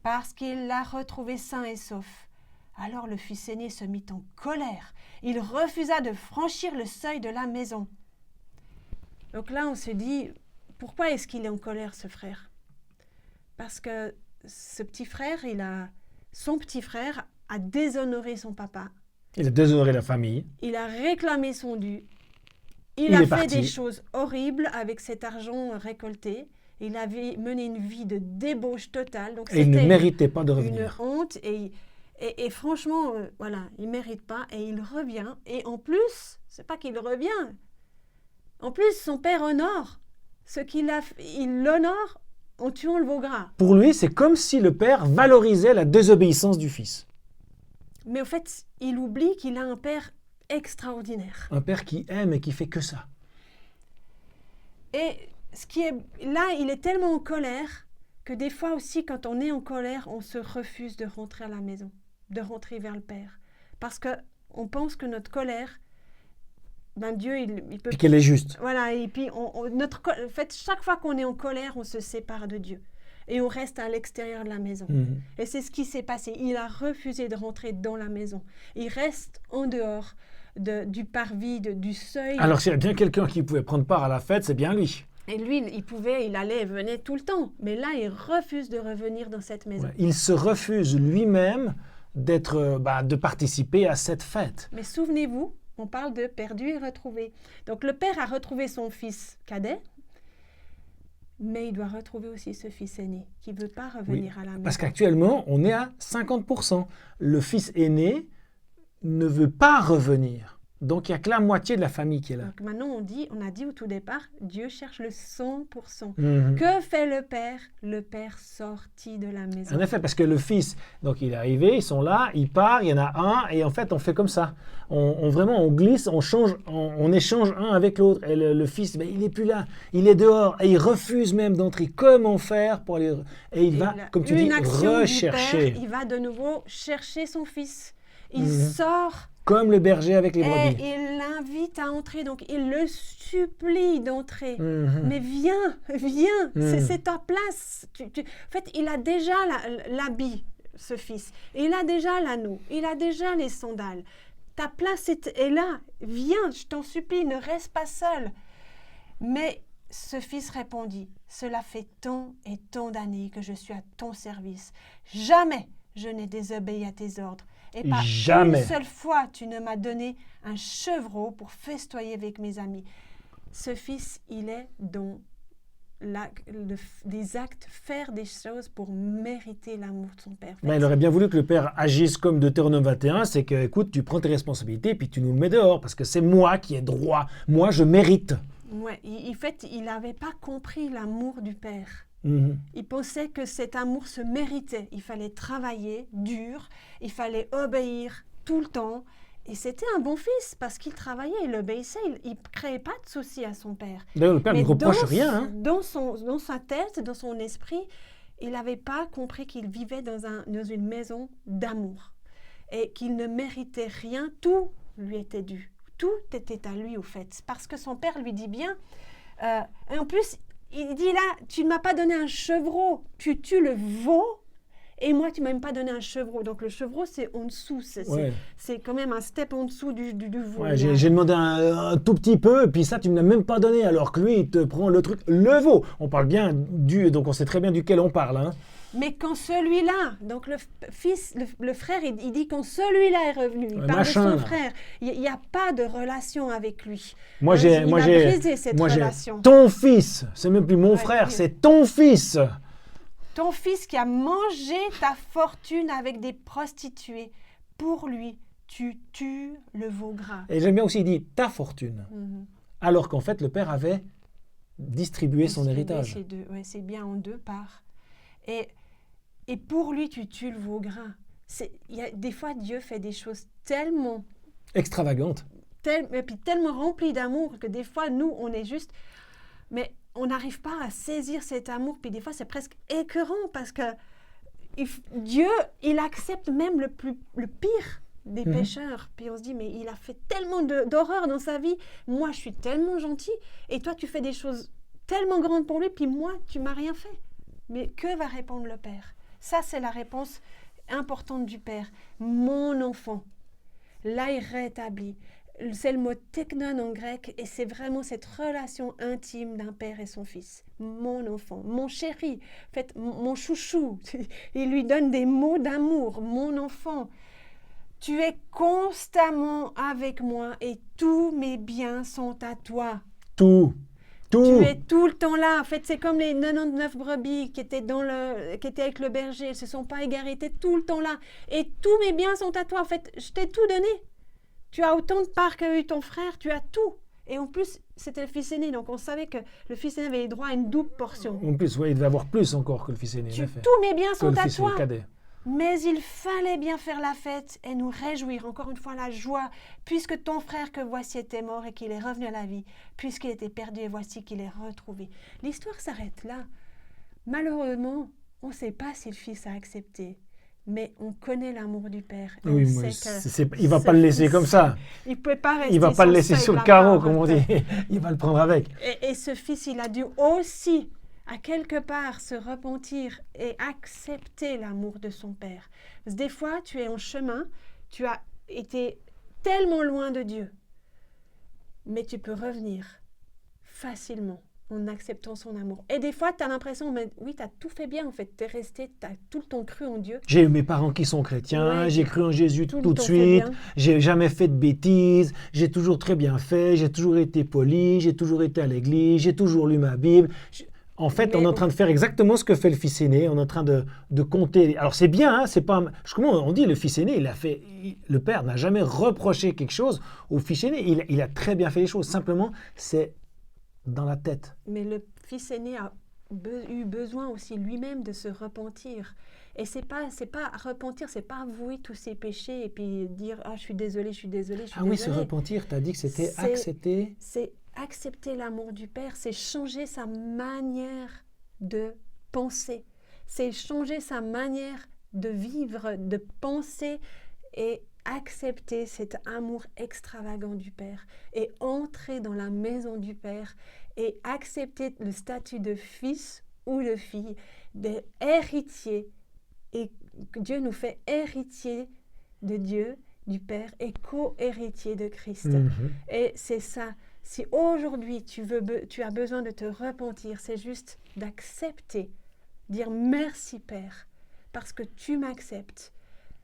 parce qu'il l'a retrouvé sain et sauf. » Alors le fils aîné se mit en colère. Il refusa de franchir le seuil de la maison. Donc là, on se dit, pourquoi est-ce qu'il est en colère, ce frère? Parce que ce petit frère, son petit frère a déshonoré son papa. Il a déshonoré la famille. Il a réclamé son dû. Il Il a est fait parti. des choses horribles avec cet argent récolté. Il avait mené une vie de débauche totale. Donc Et il ne c'était méritait pas de une revenir. honte. Et franchement, voilà, il ne mérite pas. Et il revient. Et en plus, c'est pas qu'il revient. En plus, son père honore ce qu'il a fait. Il l'honore en tuant le veau gras. Pour lui, c'est comme si le père valorisait la désobéissance du fils. Mais au fait, il oublie qu'il a un père extraordinaire. Un père qui aime et qui fait que ça. Et ce qui est là, il est tellement en colère que des fois aussi, quand on est en colère, on se refuse de rentrer à la maison, de rentrer vers le Père. Parce qu'on pense que notre colère, Dieu, il peut... Puis qu'elle est juste. Voilà, et puis en fait, chaque fois qu'on est en colère, on se sépare de Dieu. Et on reste à l'extérieur de la maison. Mhm. Et c'est ce qui s'est passé. Il a refusé de rentrer dans la maison. Il reste en dehors du parvis, du seuil. Alors s'il y a bien quelqu'un qui pouvait prendre part à la fête, c'est bien lui. Et lui, il allait et venait tout le temps. Mais là, il refuse de revenir dans cette maison. Ouais. Il se refuse lui-même de participer à cette fête. Mais souvenez-vous, on parle de perdu et retrouvé. Donc le père a retrouvé son fils cadet, mais il doit retrouver aussi ce fils aîné qui ne veut pas revenir à la maison. Parce qu'actuellement, on est à 50%. Le fils aîné ne veut pas revenir. Donc il n'y a que la moitié de la famille qui est là. Donc maintenant, on a dit au tout départ, Dieu cherche le 100%. Mhm. Que fait le père? Le père sorti de la maison. En effet, parce que le fils, donc il est arrivé, ils sont là, il part, il y en a un, et en fait on fait comme ça. On glisse, on change, on échange un avec l'autre. Et le fils, il n'est plus là, il est dehors, et il refuse même d'entrer. Comment faire pour aller... Et il va, comme tu dis, une action rechercher. du père, il va de nouveau chercher son fils. Il Mhm. sort Comme le berger avec les et brebis. il l'invite à entrer. Donc il le supplie d'entrer. Mhm. Mais viens, Mhm. c'est ta place. En fait, il a déjà l'habit, ce fils. Il a déjà l'anneau. Il a déjà les sandales. Ta place est là. Viens, je t'en supplie, ne reste pas seul. Mais ce fils répondit, « Cela fait tant et tant d'années que je suis à ton service. Jamais je n'ai désobéi à tes ordres. Et pas Jamais. une seule fois tu ne m'as donné un chevreau pour festoyer avec mes amis. » Ce fils, il est dans des actes, faire des choses pour mériter l'amour de son père. Il aurait bien voulu que le père agisse comme Deutéronome 21, c'est que, écoute, tu prends tes responsabilités et puis tu nous le mets dehors, parce que c'est moi qui ai droit, moi je mérite. Ouais, en fait, il n'avait pas compris l'amour du père. Mhm. Il pensait que cet amour se méritait. Il fallait travailler dur, il fallait obéir tout le temps. Et c'était un bon fils parce qu'il travaillait, il obéissait, il ne créait pas de soucis à son père. D'ailleurs, le père ne Mais lui reproche rien. Hein. Dans sa tête, dans son esprit, il n'avait pas compris qu'il vivait dans une maison d'amour et qu'il ne méritait rien. Tout lui était dû. tout était à lui au fait, parce que son père lui dit bien, et en plus, il dit là, tu ne m'as pas donné un chevreau, tu tues le veau, et moi, tu ne m'as même pas donné un chevreau. Donc, le chevreau, c'est en dessous. C'est quand même un step en dessous du veau. Ouais, j'ai demandé un tout petit peu, et puis ça, tu ne me l'as même pas donné, alors que lui, il te prend le truc, le veau. On parle bien donc on sait très bien duquel on parle. Hein. Mais quand celui-là, donc le frère, il dit quand celui-là est revenu, il parle de son frère, il n'y a pas de relation avec lui. Moi, j'ai relation. Ton fils, c'est même plus mon frère, c'est ton fils. Ton fils qui a mangé ta fortune avec des prostituées, pour lui, tu tues le veau gras. Et j'aime bien aussi, il dit ta fortune. Alors qu'en fait, le père avait distribué son héritage. C'est bien en deux parts. Et pour lui, tu tues le veau gras. Des fois, Dieu fait des choses tellement extravagantes. Et puis tellement remplies d'amour que des fois, nous, on est juste... Mais on n'arrive pas à saisir cet amour. Puis des fois, c'est presque écœurant parce que Dieu, il accepte même le pire des pécheurs. Puis on se dit, mais il a fait tellement d'horreur dans sa vie. Moi, je suis tellement gentil. Et toi, tu fais des choses tellement grandes pour lui. Puis moi, tu m'as rien fait. Mais que va répondre le Père? Ça, c'est la réponse importante du Père. Mon enfant, là, il rétablit. C'est le mot teknon en grec et c'est vraiment cette relation intime d'un père et son fils. Mon enfant, mon chéri, en fait, mon chouchou. Il lui donne des mots d'amour. Mon enfant, tu es constamment avec moi et tous mes biens sont à toi. Tout. Tu es tout le temps là. En fait, c'est comme les 99 brebis qui étaient avec le berger. Elles ne se sont pas égarées. Tu es tout le temps là. Et tous mes biens sont à toi. En fait, je t'ai tout donné. Tu as autant de parts qu'a eu ton frère. Tu as tout. Et en plus, c'était le fils aîné. Donc, on savait que le fils aîné avait droit à une double portion. En plus, il devait avoir plus encore que le fils aîné. Tous mes biens sont à toi. Cadet. Mais il fallait bien faire la fête et nous réjouir, encore une fois la joie, puisque ton frère que voici était mort et qu'il est revenu à la vie, puisqu'il était perdu et voici qu'il est retrouvé. L'histoire s'arrête là. Malheureusement, on ne sait pas si le fils a accepté, mais on connaît l'amour du Père. Oui, il ne va pas le laisser comme ça. Il ne peut pas rester. Il ne va pas le laisser sur le carreau, comme on dit. Il va le prendre avec. Et ce fils, il a dû aussi... à quelque part se repentir et accepter l'amour de son Père. Parce que des fois, tu es en chemin, tu as été tellement loin de Dieu, mais tu peux revenir facilement en acceptant son amour. Et des fois, tu as l'impression, mais oui, tu as tout fait bien en fait, tu es resté, tu as tout le temps cru en Dieu. J'ai eu mes parents qui sont chrétiens, j'ai cru en Jésus tout de suite, j'ai jamais fait de bêtises, j'ai toujours très bien fait, j'ai toujours été poli, j'ai toujours été à l'église, j'ai toujours lu ma Bible. En fait, on est en train de faire exactement ce que fait le fils aîné. On est en train de compter. Alors c'est bien, hein, c'est pas. Comment on dit le fils aîné, le père n'a jamais reproché quelque chose au fils aîné. Il a très bien fait les choses. Simplement, c'est dans la tête. Mais le fils aîné a eu besoin aussi lui-même de se repentir. Et c'est pas repentir, c'est pas avouer tous ses péchés et puis dire je suis désolé, je suis désolé, je suis désolé. Ah oui, se repentir. T'as dit que c'était accepter. C'est accepter l'amour du Père, c'est changer sa manière de penser, c'est changer sa manière de vivre, de penser et accepter cet amour extravagant du Père et entrer dans la maison du Père et accepter le statut de fils ou de fille, d'héritier. Et Dieu nous fait héritier de Dieu, du Père et co-héritier de Christ. Et c'est ça. Si aujourd'hui tu as besoin de te repentir, c'est juste d'accepter, dire merci Père, parce que tu m'acceptes.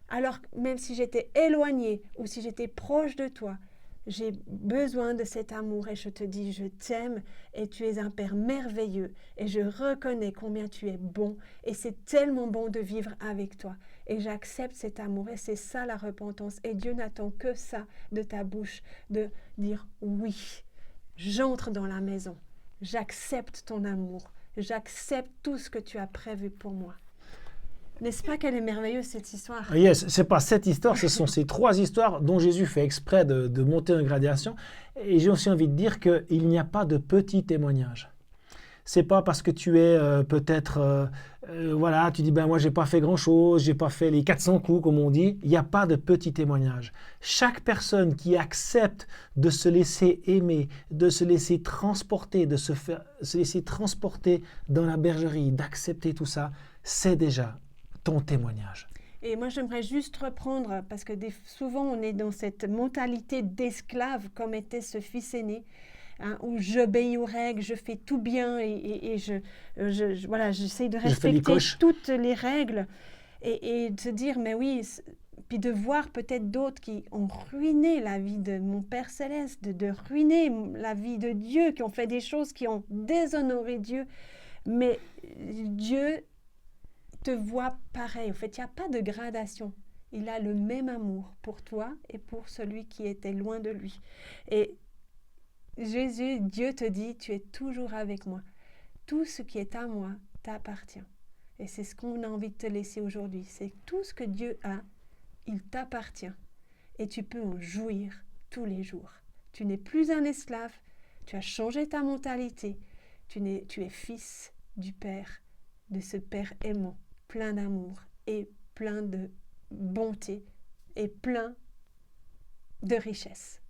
Alors même si j'étais éloignée ou si j'étais proche de toi, j'ai besoin de cet amour et je te dis je t'aime et tu es un Père merveilleux et je reconnais combien tu es bon et c'est tellement bon de vivre avec toi. Et j'accepte cet amour et c'est ça la repentance. Et Dieu n'attend que ça de ta bouche, de dire oui. J'entre dans la maison, j'accepte ton amour, j'accepte tout ce que tu as prévu pour moi. N'est-ce pas qu'elle est merveilleuse cette histoire? Yes, c'est pas cette histoire, ce sont ces trois histoires dont Jésus fait exprès de monter en gradation. Et j'ai aussi envie de dire qu'il n'y a pas de petits témoignages. C'est pas parce que tu es voilà, tu dis, ben moi, j'ai pas fait grand-chose, j'ai pas fait les 400 coups, comme on dit. Il n'y a pas de petit témoignage. Chaque personne qui accepte de se laisser aimer, de se laisser transporter, se laisser transporter dans la bergerie, d'accepter tout ça, c'est déjà ton témoignage. Et moi, j'aimerais juste reprendre, parce que souvent, on est dans cette mentalité d'esclave, comme était ce fils aîné, hein, où j'obéis aux règles, je fais tout bien et voilà, j'essaie de respecter toutes les règles et de se dire, mais oui, puis de voir peut-être d'autres qui ont ruiné la vie de mon Père Céleste, de ruiner la vie de Dieu, qui ont fait des choses qui ont déshonoré Dieu. Mais Dieu te voit pareil. En fait, il n'y a pas de gradation. Il a le même amour pour toi et pour celui qui était loin de lui. Et Jésus, Dieu te dit, tu es toujours avec moi. Tout ce qui est à moi t'appartient. Et c'est ce qu'on a envie de te laisser aujourd'hui. C'est tout ce que Dieu a, il t'appartient. Et tu peux en jouir tous les jours. Tu n'es plus un esclave. Tu as changé ta mentalité. Tu es fils du Père, de ce Père aimant, plein d'amour et plein de bonté et plein de richesse.